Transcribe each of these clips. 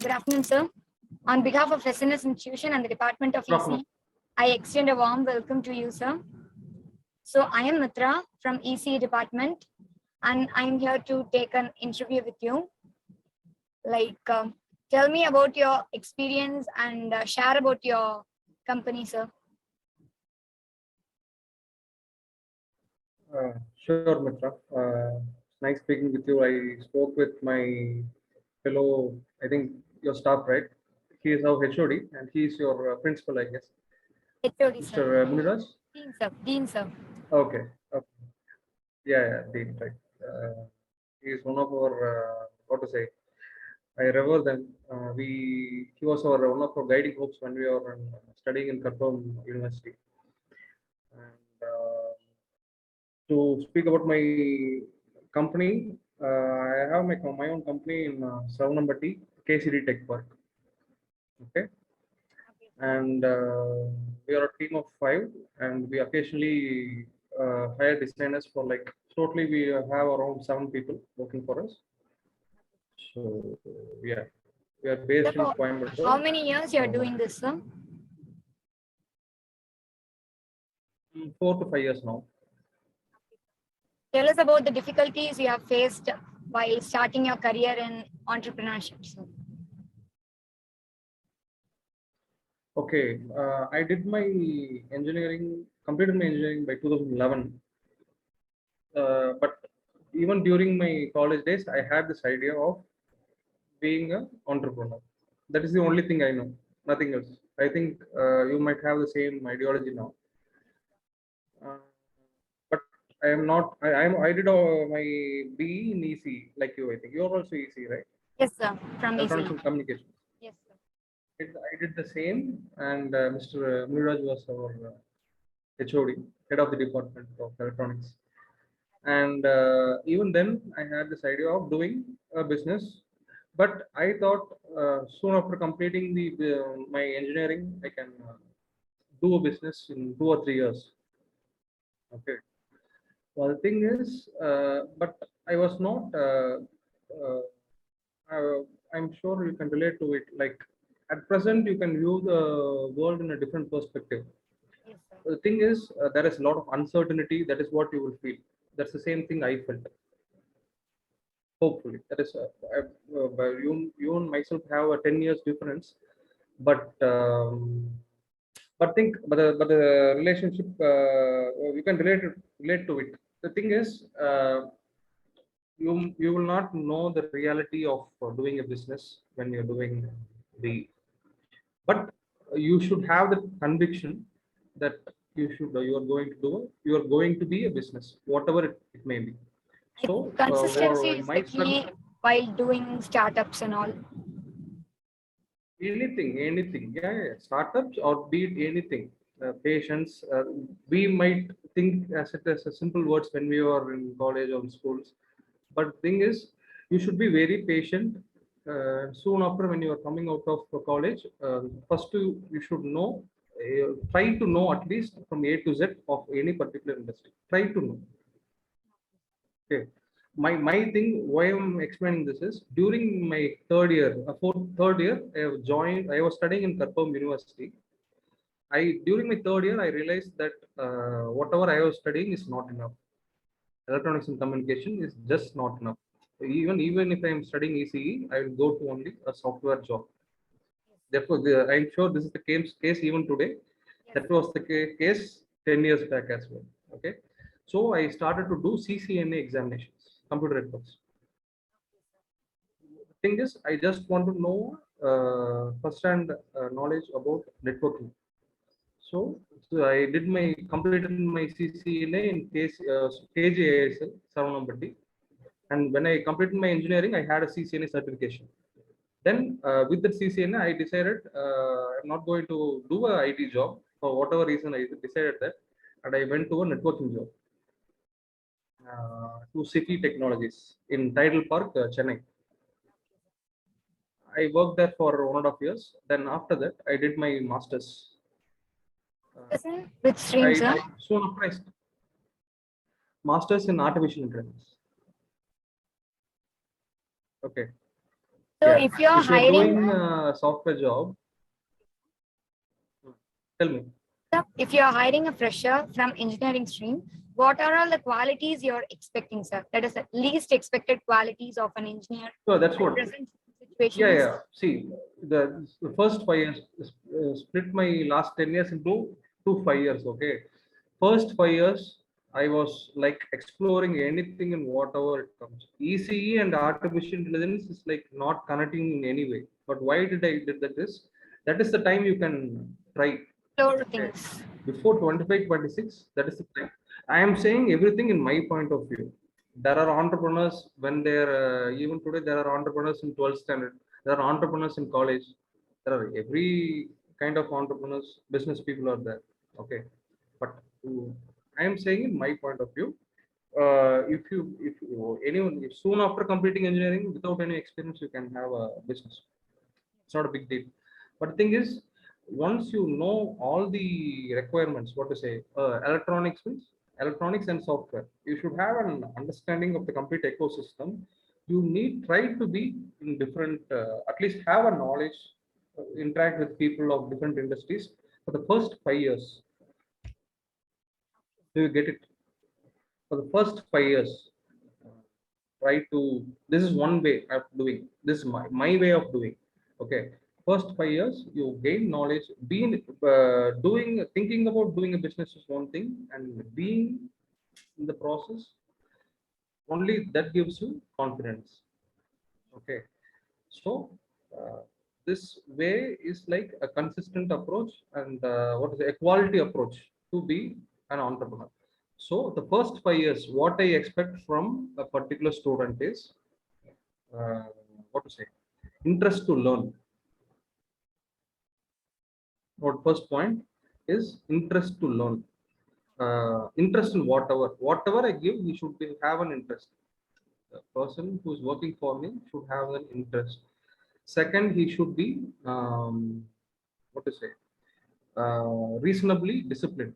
Good afternoon, sir. On behalf of SNS Institution and the Department of Good afternoon. EC, I extend a warm welcome to you, sir. So I am Mitra from EC department, and I am here to take an interview with you. Tell me about your experience and share about your company, sir. Sure, Mitra. Nice speaking with you. I spoke with my fellow, I think your staff, right? He is our HOD and he is your principal, I guess. HOD, Mr. sir. Muniraj? Dean, sir. Dean, sir. Okay. Yeah, Dean, right. He is one of our, what to say, I revere them. He was one of our guiding hopes when we were studying in Khartoum University. And to speak about my company, I have my own company in Savnambati, KCD Tech Park. Okay. And we are a team of 5, and we occasionally hire designers for totally we have around 7 people working for us. So yeah, we are based in Coimbatore. How many years you are doing this, sir? 4 to 5 years now. Tell us about the difficulties you have faced while starting your career in entrepreneurship, sir. Okay, I did my engineering, completed my engineering by 2011. But even during my college days, I had this idea of being an entrepreneur. That is the only thing I know, nothing else. I think you might have the same ideology now. But I am not, I did my BE in EC, like you, I think. You're also EC, right? Yes, sir. From EC. Electronics and Communications. Yes, sir. I did the same, and Mr. Muniraj was our HOD, head of the department of electronics. And even then, I had this idea of doing a business, but I thought soon after completing my engineering, I can do a business in 2 or 3 years. Okay. Well, the thing is, but I was not. I'm sure you can relate to it. Like at present, you can view the world in a different perspective. Yes, sir. The thing is, there is a lot of uncertainty. That is what you will feel. That's the same thing I felt. Hopefully, that is you and myself have a 10 years difference, but the relationship you can relate to it. The thing is, you will not know the reality of doing a business when you're doing the, but you should have the conviction that you are going to be a business, whatever it may be. So Consistency is the key while doing startups and all. Anything, yeah. Startups or be it anything, patience. We might think as a simple words when we are in college or in schools, but thing is, you should be very patient. Soon after, when you are coming out of college, first you should know, try to know at least from A to Z of any particular industry. Try to know. Okay. My thing, why I'm explaining this is during my third year, I was studying in Khartoum University. During my third year, I realized that whatever I was studying is not enough. Electronics and communication is just not enough. Even if I am studying ECE, I will go to only a software job. Therefore, I'm sure this is the case even today. Yes. That was the case 10 years back as well. Okay. So I started to do CCNA examinations, computer networks. The thing is, I just want to know first-hand knowledge about networking. So I completed my CCNA in KJASL, Savnambati. And when I completed my engineering, I had a CCNA certification. Then with the CCNA, I decided I'm not going to do a IT job for whatever reason. I decided that, and I went to a networking job to City Technologies in Tidal Park, Chennai. I worked there for 1.5 years. Then after that, I did my master's. Which stream, sir? Soon after, master's in artificial intelligence. Okay. So Yeah. if you're If you're hiring, doing a software job, tell me. if you're hiring a fresher from engineering stream, what are all the qualities you're expecting, sir? That is the least expected qualities of an engineer So that's at what. present Yeah, situations. yeah. See, the first 5 years, split my last 10 years into 2 5 years. Okay. First 5 years, I was like exploring anything and whatever it comes. ECE and artificial intelligence is like not connecting in any way. But why did I did that? That is the time you can try. Explore Okay. things. Before 25, 26, that is the time. I am saying everything in my point of view. There are entrepreneurs when they're even today, there are entrepreneurs in 12th standard. There are entrepreneurs in college. There are every kind of entrepreneurs, business people are there. Okay. But I am saying in my point of view, if anyone, if soon after completing engineering without any experience, you can have a business. It's not a big deal. But the thing is, once you know all the requirements, what to say, electronics means electronics and software, you should have an understanding of the complete ecosystem. You need try to be in different, at least have a knowledge, interact with people of different industries for the first 5 years. Do you get it? For the first 5 years, try to, this is one way of doing, this is my way of doing. Okay, first 5 years you gain knowledge, being doing, thinking about doing a business is one thing, and being in the process, only that gives you confidence. Okay, so uh, this way is like a consistent approach, and what is a quality approach to be an entrepreneur. So the first 5 years, what I expect from a particular student is, uh, what to say, interest to learn. What first point is interest to learn. Interest in whatever I give, he should have an interest. The person who is working for me should have an interest. Second, he should be, what to say, reasonably disciplined.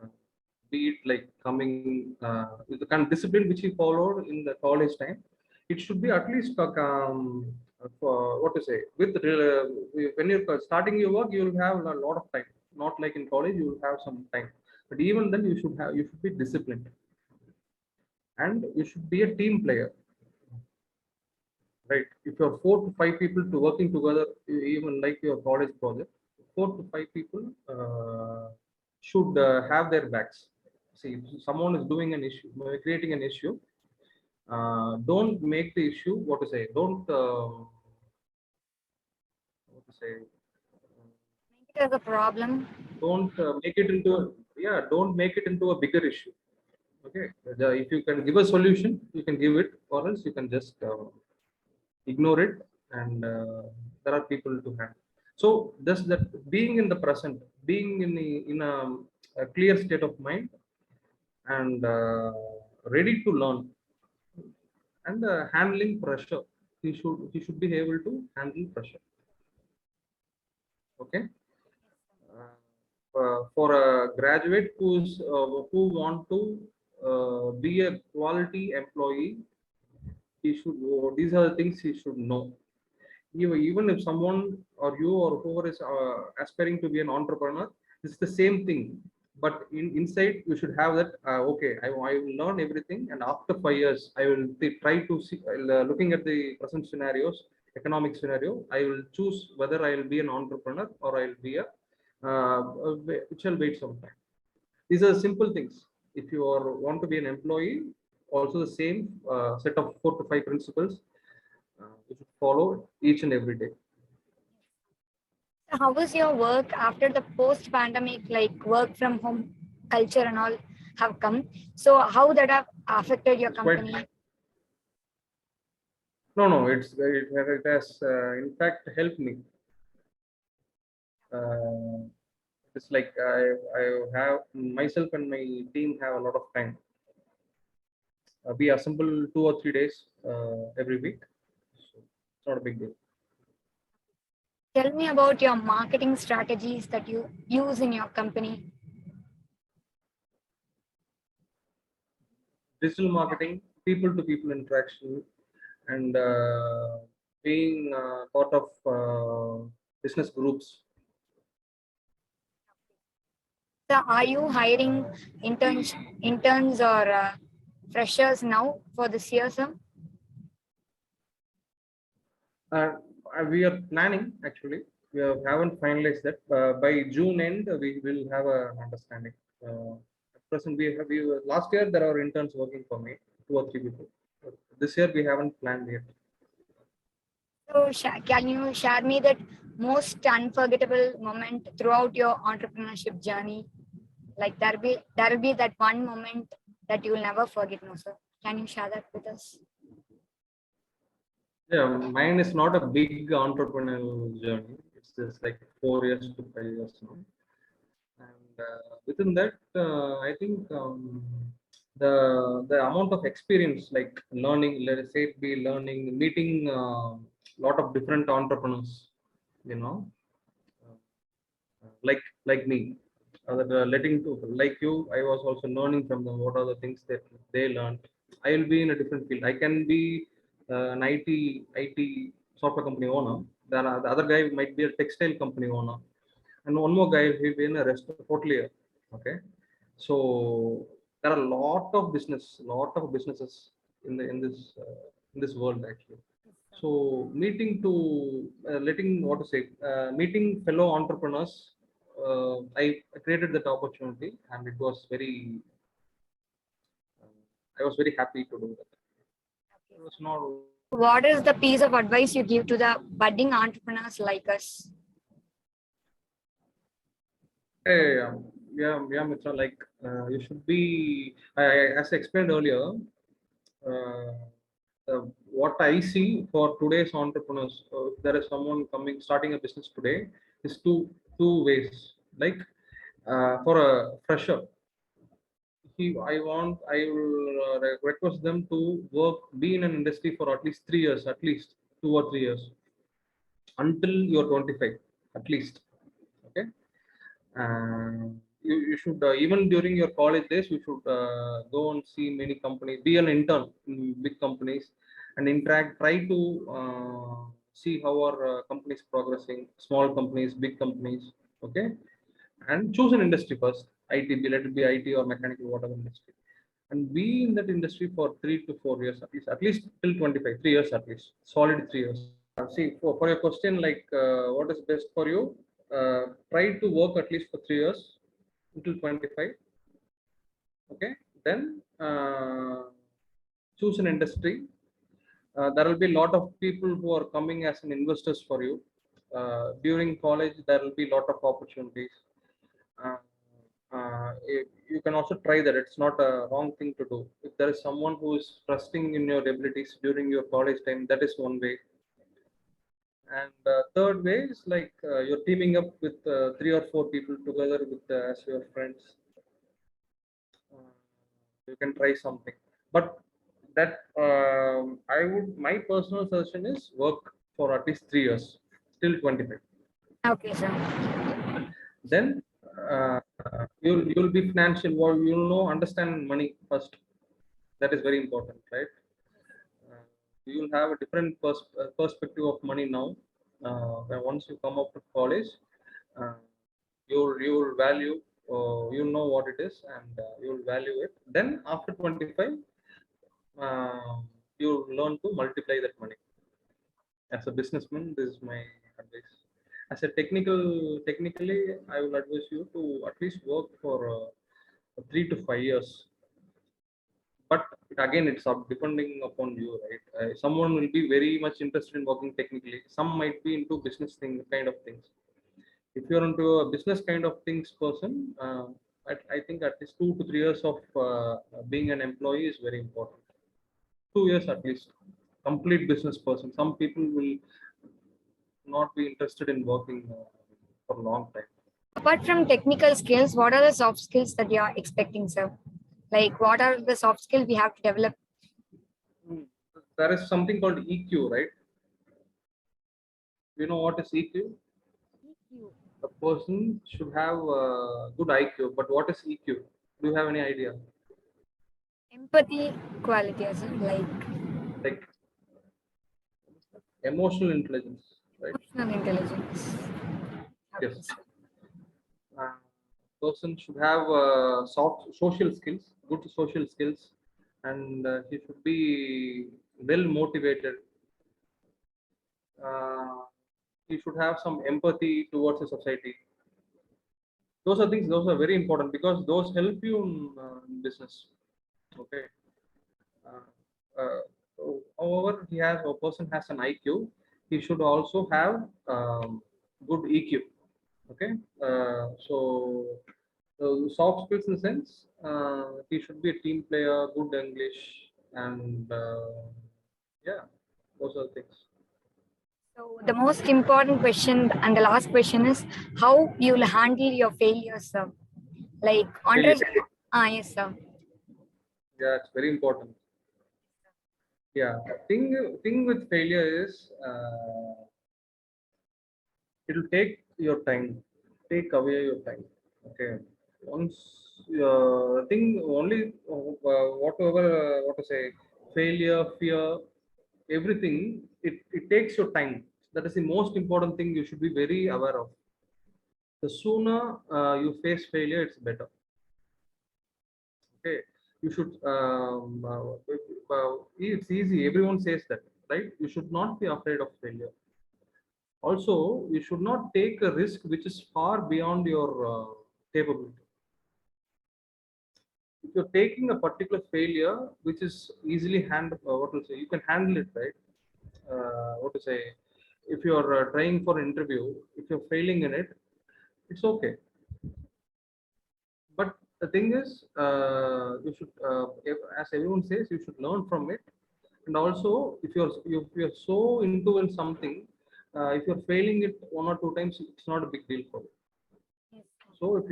uh, be it like coming, with the kind of discipline which he followed in the college time, it should be at least for, what to say, with when you're starting your work, you will have a lot of time. Not like in college, you will have some time, but even then you should be disciplined, and you should be a team player, right? If you're 4 to 5 people to working together, even like your college project, 4 to 5 people should have their backs. See, if someone is doing an issue, creating an issue, don't make the issue, what to say, don't, what to say, Make it as a problem. don't make it into a, yeah, don't make it into a bigger issue. Okay, if you can give a solution, you can give it, or else you can just ignore it, and there are people to handle. So just that, being in the present, being in a clear state of mind, and ready to learn, and handling pressure, he should be able to handle pressure. Okay. For a graduate who want to be a quality employee, he should, these are the things he should know. Even if someone, or you, or whoever is aspiring to be an entrepreneur, it's the same thing. But inside you should have that, okay, I will learn everything, and after 5 years I will try to see, looking at the present scenarios, economic scenario, I will choose whether I will be an entrepreneur or I will be a, which will wait some time. These are simple things. If you want to be an employee, also the same set of 4 to 5 principles you should follow each and every day. So how was your work after the post-pandemic, like work from home culture and all have come? So how that have affected your It's quite, company? no, it has in fact helped me. Uh, it's like I have myself and my team have a lot of time. We assemble 2 or 3 days every week, so it's not a big deal. Tell me about your marketing strategies that you use in your company. Digital marketing, people to people interaction, and being part of business groups. So are you hiring interns or freshers now for this year, sir? We are planning actually. Haven't finalized that. By June end, we will have an understanding. At present, last year there are interns working for me, 2 or 3 people. This year we haven't planned yet. So can you share me that most unforgettable moment throughout your entrepreneurship journey? Like there will be that one moment that you will never forget, no, sir. Can you share that with us? Yeah, mine is not a big entrepreneurial journey. It's just like 4 years to 5 years now. And within that, I think the amount of experience, like learning, let us say it be learning, meeting a lot of different entrepreneurs, you know, like me, that letting to like you, I was also learning from them what are the things that they learned. I will be in a different field. I can be an IT software company owner. The other guy might be a textile company owner, and one more guy will be in a restaurant hotelier. Okay, so there are a lot of businesses in this world actually. So meeting to letting what to say meeting fellow entrepreneurs, I created that opportunity, and it was very I was very happy to do that. It was not. What is the piece of advice you give to the budding entrepreneurs like us? Hey, yeah, Mitra. Like you should be. As I explained earlier, uh, what I see for today's entrepreneurs, if there is someone coming starting a business today, is two ways. Like for a fresher, I will request them to be in an industry for at least 3 years, at least 2 or 3 years, until you're 25, at least. Okay. You should even during your college days, you should go and see many companies, be an intern in big companies, and interact. Try to see how our companies progressing, small companies, big companies. Okay, and choose an industry first. IT, let it be IT or mechanical, whatever industry, and be in that industry for 3 to 4 years at least till 25, 3 years at least, solid 3 years. See, for your question, like what is best for you, try to work at least for 3 years until 25. Okay, then choose an industry. There will be a lot of people who are coming as an investors for you. During college, there will be a lot of opportunities. Uh, you can also try that. It's not a wrong thing to do. If there is someone who is trusting in your abilities during your college time, that is one way. And third way is like you're teaming up with 3 or 4 people together with as your friends. Uh, you can try something, but that my personal suggestion is work for at least 3 years till 25. Okay, sir. Then uh, you'll be financial. You'll know understand money first. That is very important, right? Uh, you'll have a different perspective of money now. When once you come up to college, uh, you'll value. You'll know what it is, and you'll value it. Then after 25, uh, you'll learn to multiply that money. As a businessman, this is my advice. As a technically, I will advise you to at least work for 3 to 5 years, but again it's up depending upon you, right? Someone will be very much interested in working technically, some might be into business kind of things. If you're into a business kind of things person, I think at least 2 to 3 years of being an employee is very important. 2 years at least, complete business person. Some people will not be interested in working for a long time. Apart from technical skills, what are the soft skills that you are expecting, sir? Like, what are the soft skills we have to develop? There is something called EQ, right? You know what is EQ? A person should have good IQ, but what is EQ? Do you have any idea? Empathy quality, as in, like, Like Emotional intelligence, right? Emotional intelligence. Okay, Yes. sir. Uh, Person should have soft social skills, good social skills, and he should be well motivated. Uh, he should have some empathy towards the society. Those are things. Those are very important because those help you in business. Okay. However, a person has an IQ. He should also have good EQ. Okay. Soft skills in the sense he should be a team player, good English, and yeah, those are the things. So the most important question and the last question is how you'll handle your failures, sir. Like Failure. yes, sir. Yeah, it's very important. Yeah, thing with failure is it'll take your time, take away your time. Okay, once thing only whatever what to say, failure, fear, everything, it takes your time. That is the most important thing you should be very aware of. The sooner you face failure, it's better. Okay, you should it's easy, everyone says that, right? You should not be afraid of failure. Also, you should not take a risk which is far beyond your capability. If you're taking a particular failure which is easily handled, what to say, you can handle it, right? What to say, if you're trying for an interview, if you're failing in it, it's okay. But the thing is, you should, as everyone says, you should learn from it. And also, if you're so into in something, if you're failing it one or two times, it's not a big deal for you. Yes, So if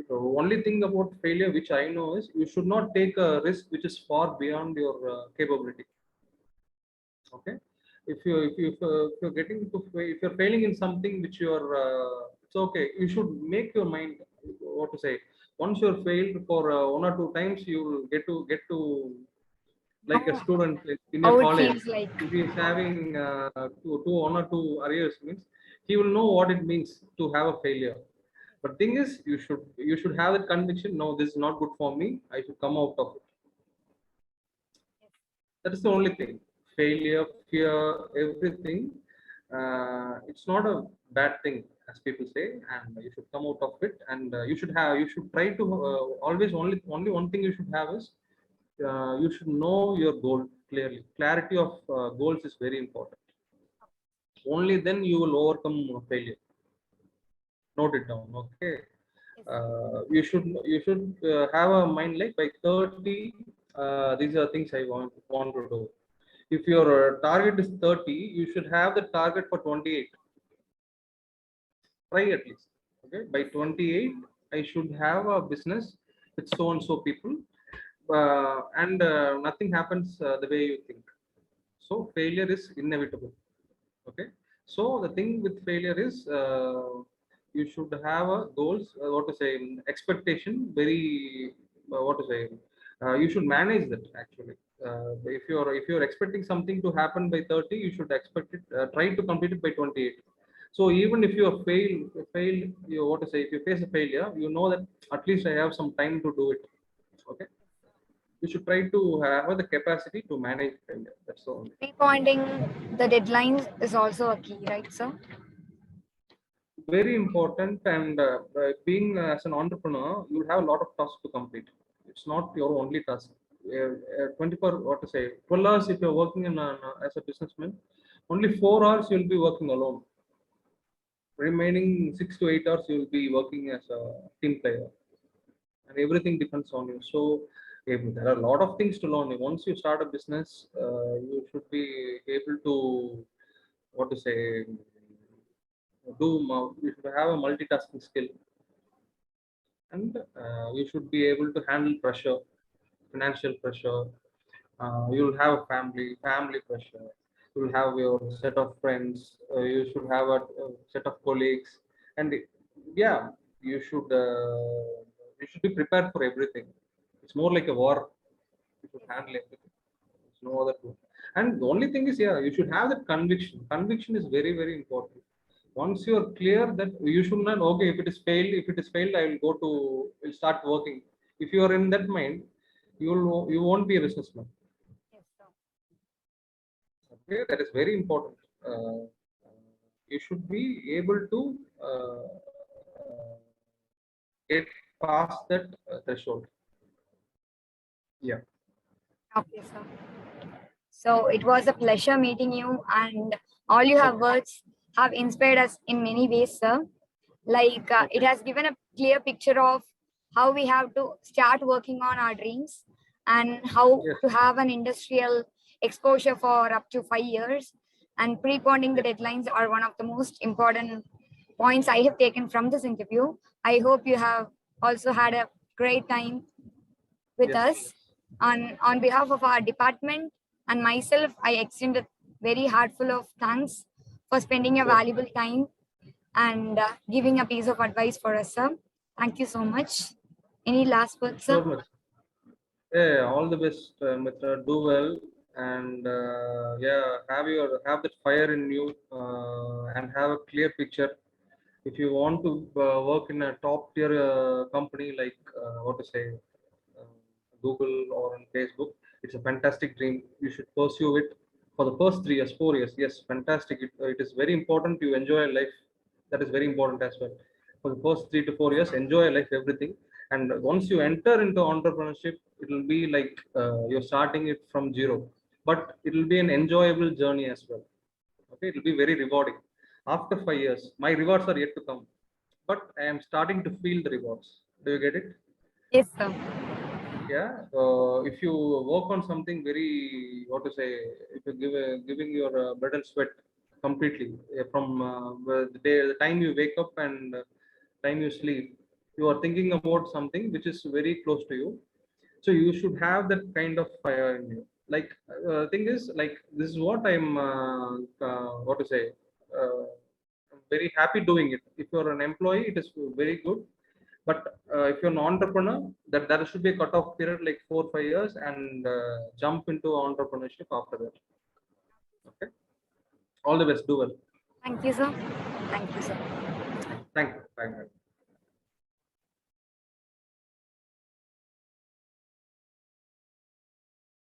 the only thing about failure which I know is you should not take a risk which is far beyond your capability. Okay, if you're getting to if you're failing in something which you're it's okay. You should make your mind, what to say. Once you're failed for one or two times, you will get to like a know student in your how it college. feels like. If he is having one or two arrears, means he will know what it means to have a failure. But thing is, you should have that conviction. No, this is not good for me. I should come out of it. That is the only thing. Failure, fear, everything. It's not a bad thing, as people say, and you should come out of it. And you should try to always only one thing you should have is you should know your goal clearly. Clarity of goals is very important. Only then you will overcome failure. Note it down. Okay. Yes, You should have a mind like by 30. These are things I want to do. If your target is 30, you should have the target for 28. Try at least. Okay, by 28 I should have a business with so and so people, and nothing happens the way you think. So failure is inevitable. Okay, so the thing with failure is you should have a goals, what to say, expectation, very what to say, you should manage that actually. If you're expecting something to happen by 30, you should expect it, try to complete it by 28. So even if you fail, you, what to say, if you face a failure, you know that at least I have some time to do it. Okay, you should try to have the capacity to manage failure. That's the only. pinpointing the deadlines is also a key, right, sir? Very important. And being as an entrepreneur, you have a lot of tasks to complete. It's not your only task. 24, what to say, 12 hours if you're working as a businessman, only 4 hours you'll be working alone. Remaining 6 to 8 hours you'll be working as a team player, and everything depends on you. So there are a lot of things to learn. Once you start a business, you should be able to, what to say, you should have a multitasking skill. And you should be able to handle pressure, financial pressure. You'll have a family pressure. You'll have your set of friends. You should have a set of colleagues, and yeah, you should uh, you should be prepared for everything. It's more like a war. You should handle everything. There's no other tool. And the only thing is, yeah, you should have that conviction. Conviction is very, very important. Once you are clear that you should not, okay, if it is failed, I will go to, will start working. If you are in that mind, you won't be a businessman. Yes, sir. Okay, that is very important. Uh, you should be able to get past that threshold. Yeah. Okay, sir. So it was a pleasure meeting you, and all you have Okay. words have inspired us in many ways, sir. Like it Okay. has given a clear picture of how we have to start working on our dreams and how Yes. to have an industrial exposure for up to 5 years. And pre-ponding the Yes. deadlines are one of the most important points I have taken from this interview. I hope you have also had a great time with Yes. us. On behalf of our department and myself, I extend a very heartful of thanks for spending your Sure. valuable time and giving a piece of advice for us, sir. Thank you so much. Any last words, sir? Sure, Mr. Yeah, all the best, Mitra. Do well, and yeah, have that fire in you, and have a clear picture. If you want to work in a top tier company like what to say, uh, Google or on Facebook, it's a fantastic dream. You should pursue it for the first 3 years, 4 years. Yes, fantastic. It is very important you enjoy life. That is very important as well. For the first 3 to 4 years, enjoy life, everything. And once you enter into entrepreneurship, it will be like you're starting it from zero. But it will be an enjoyable journey as well. Okay, it will be very rewarding. After 5 years, my rewards are yet to come, but I am starting to feel the rewards. Do you get it? Yes, sir. Yeah. If you work on something very, what to say, if you giving your blood and sweat completely from the time you wake up and time you sleep, you are thinking about something which is very close to you. So you should have that kind of fire in you. Like thing is, like, this is what I'm what to say, uh, I'm very happy doing it. If you're an employee, it is very good. But if you're an entrepreneur, that there should be a cutoff period like 4 5 years, and jump into entrepreneurship after that. Okay. All the best. Do well. Thank you, sir. Thank you, sir. Thank you. Bye.